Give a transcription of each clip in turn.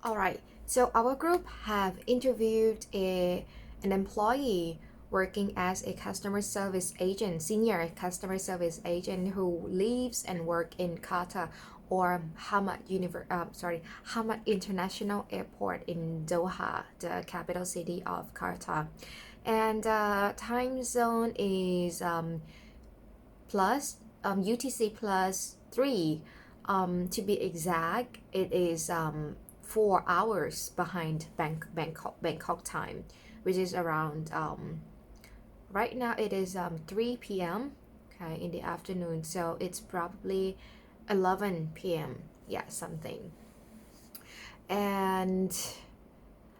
All right. So our group have interviewed an employee working as a customer service agent, senior customer service agent who lives and work in Qatar or Hamad International Airport in Doha, the capital city of Qatar. And time zone is plus UTC plus 3. To be exact, it is 4 hours behind Bangkok time, which is around right now it is 3 p.m. Okay, in the afternoon, so it's probably 11 p.m. Yeah, something. And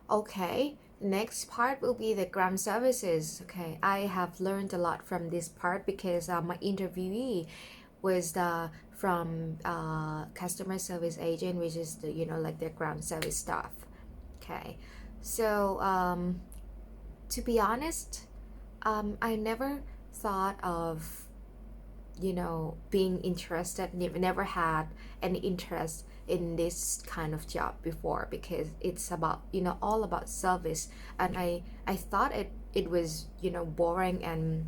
okay, next part will be the ground services. Okay, I have learned a lot from this part because my interviewee was from customer service agent, which is the like the ground service staff. Okay, so to be honest, I never thought of being interested. Never had any interest in this kind of job before because it's about all about service, and I thought it was boring and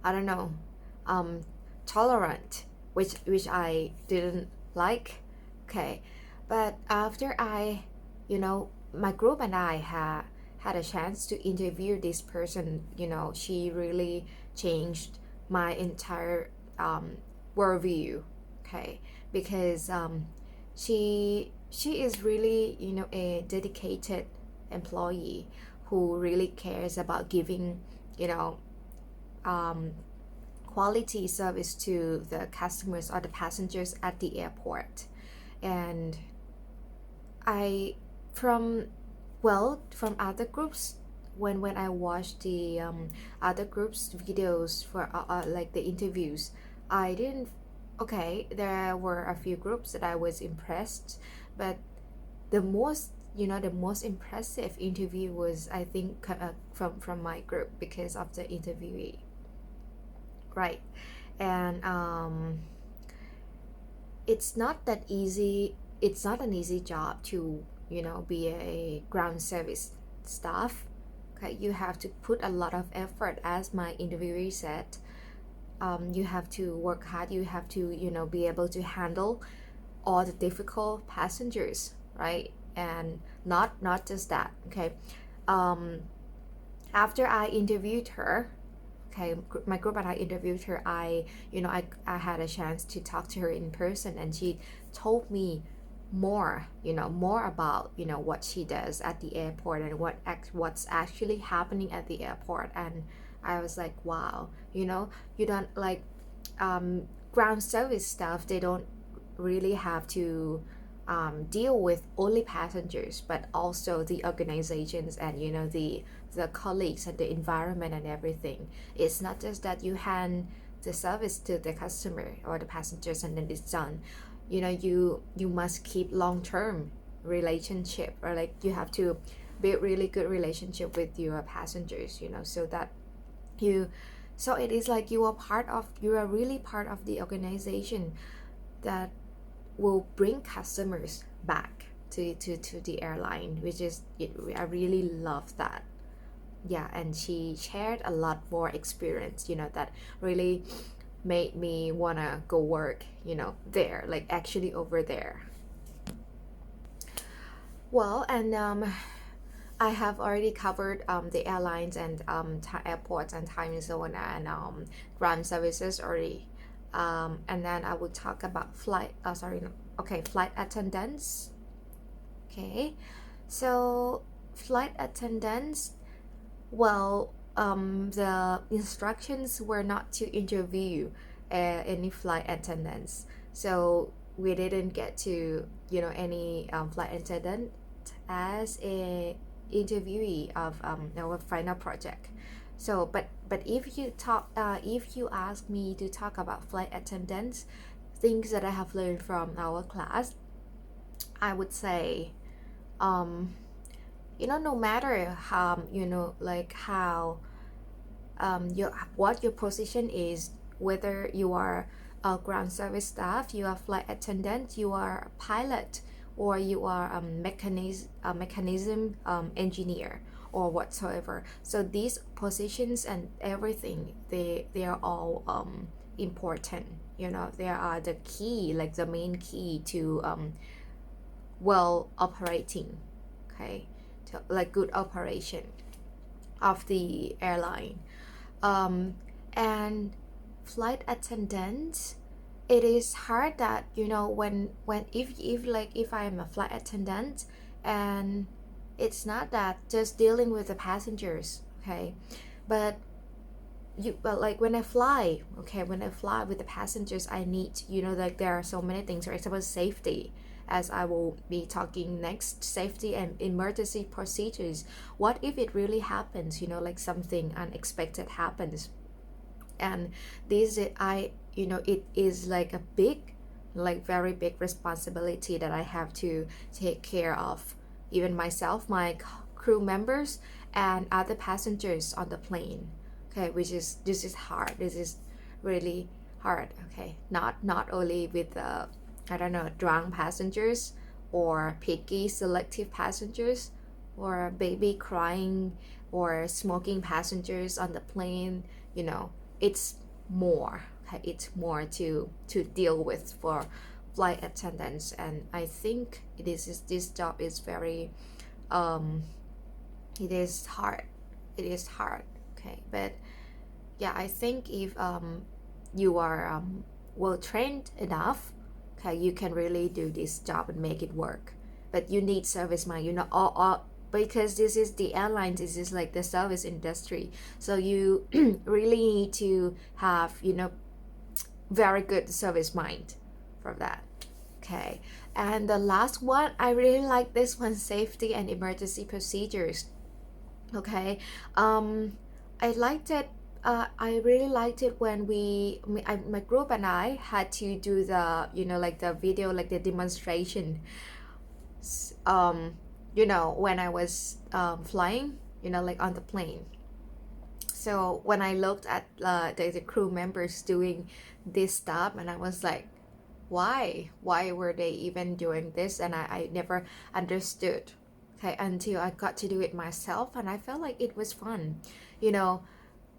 I don't know, um, tolerant, which I didn't like. Okay, but after my group and I had a chance to interview this person. She really changed my entire worldview. Okay, because she is really a dedicated employee who really cares about giving you know um, quality service to the customers or the passengers at the airport. And I from from other groups, when I watched the other groups videos for like the interviews, I didn't okay, there were a few groups that I was impressed, but the most impressive interview was, I think, from my group because of the interviewee, right? And it's not that easy. It's not an easy job to be a ground service staff. Okay, you have to put a lot of effort, as my interviewee said. You have to work hard. You have to be able to handle all the difficult passengers, right? And not just that. Okay, um, after I interviewed her, okay, my group and I interviewed her. I had a chance to talk to her in person, and she told me more about what she does at the airport and what's actually happening at the airport. And I was like, wow, you don't like ground service stuff. They don't really have to deal with only passengers, but also the organizations and the colleagues and the environment and everything. It's not just that you hand the service to the customer or the passengers and then it's done. You must keep long-term relationship, or like you have to build really good relationship with your passengers, so that you so it is like you are really part of the organization that will bring customers back to the airline, which is I really love that. Yeah, and she shared a lot more experience that really made me wanna go work there, like actually over there. Well, and I have already covered the airlines and airports and time zone and ground services already. And then I will talk about flight. Sorry, no, okay, flight attendants. Okay, so flight attendants. Well, the instructions were not to interview any flight attendants, so we didn't get to any flight attendant as a interviewee of our final project. So, but if you ask me to talk about flight attendants, things that I have learned from our class, I would say, um, no matter how like how your what your position is, whether you are a ground service staff, you are flight attendant, you are a pilot, or you are a mechanism engineer or whatsoever. So these positions and everything, they are all important. You know, they are the key, like the main key to well operating, okay, to, like good operation of the airline. um, and flight attendants, it is hard that, you know, when if like if I am a flight attendant, and it's not that just dealing with the passengers, okay, but you, but like when I fly, okay, when I fly with the passengers, I need, you know, like there are so many things. For example, safety, as I will be talking next, safety and emergency procedures. What if it really happens, you know, like something unexpected happens, and this I, you know, it is like a big, like very big responsibility that I have to take care of, even myself, my crew members, and other passengers on the plane, okay, which is, this is hard, this is really hard, okay, not only with the, I don't know, drunk passengers or picky selective passengers or baby crying or smoking passengers on the plane, you know, it's more, okay, it's more to deal with for flight attendants. And I think it is, this job is very um it is hard, it is hard, okay, but yeah, I think if you are well trained enough, okay, you can really do this job and make it work. But you need service mind, you know, all because this is the airlines, this is like the service industry, so you really need to have, you know, very good service mind for that, okay. And the last one, I really like this one, safety and emergency procedures, okay. I liked it, I really liked it when my group and I had to do the, you know, like the video, like the demonstration, um, you know, when I was flying, you know, like on the plane. So when I looked at the crew members doing this stuff, and I was like, why were they even doing this? And I never understood, okay, until I got to do it myself, and I felt like it was fun, you know,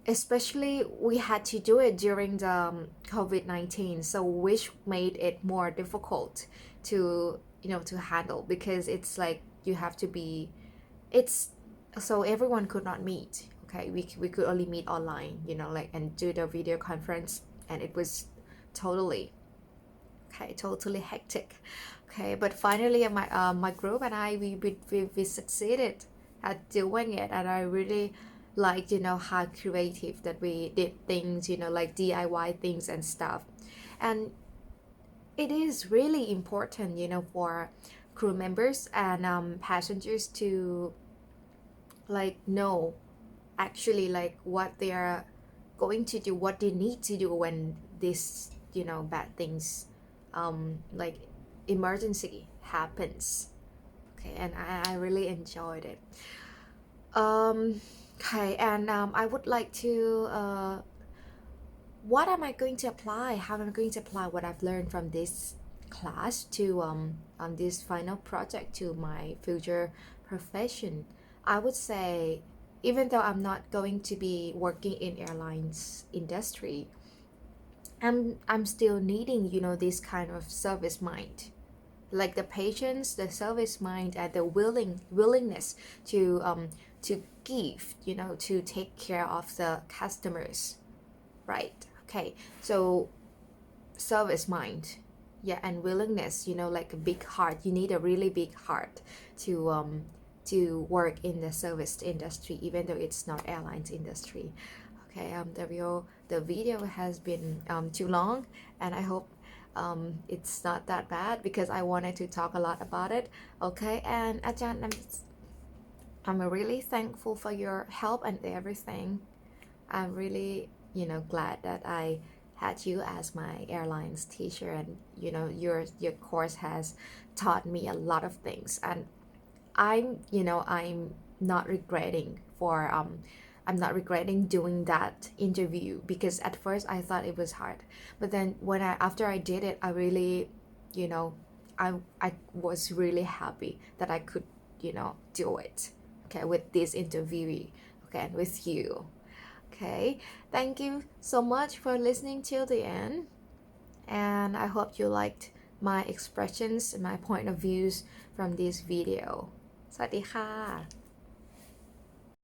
especially we had to do it during the COVID-19, so which made it more difficult to, you know, to handle, because it's like you have to be, it's, so everyone could not meet, okay, we could only meet online, you know, like, and do the video conference, and it was totally, okay, totally hectic, okay, but finally my group and I, we succeeded at doing it, and I really like, you know, how creative that we did things, you know, like DIY things and stuff. And it is really important, you know, for crew members and passengers to like know actually like what they are going to do, what they need to do when this, you know, bad things, like emergency happens, okay. And I really enjoyed it. Okay, and I would like to what am I going to apply, how am I going to apply what I've learned from this class to on this final project to my future profession. I would say, even though I'm not going to be working in airlines industry, I'm still needing, you know, this kind of service mind, like the patience, the service mind, and the willingness to give, you know, to take care of the customers, right? Okay, so service mind, yeah, and willingness, you know, like a big heart, you need a really big heart to work in the service industry, even though it's not airlines industry, okay. The video has been too long, and I hope it's not that bad, because I wanted to talk a lot about it, okay. And Ajahn, I'm really thankful for your help and everything. I'm really, you know, glad that I had you as my airlines teacher, and you know, your course has taught me a lot of things, and I'm, you know, not regretting for I'm not regretting doing that interview, because at first I thought it was hard, but then when I after I did it, I really, you know, I was really happy that I could, do it, okay, with this interview, okay, and with you. Okay, thank you so much for listening till the end, and I hope you liked my expressions, my point of views from this video. สวัสดีค่ะ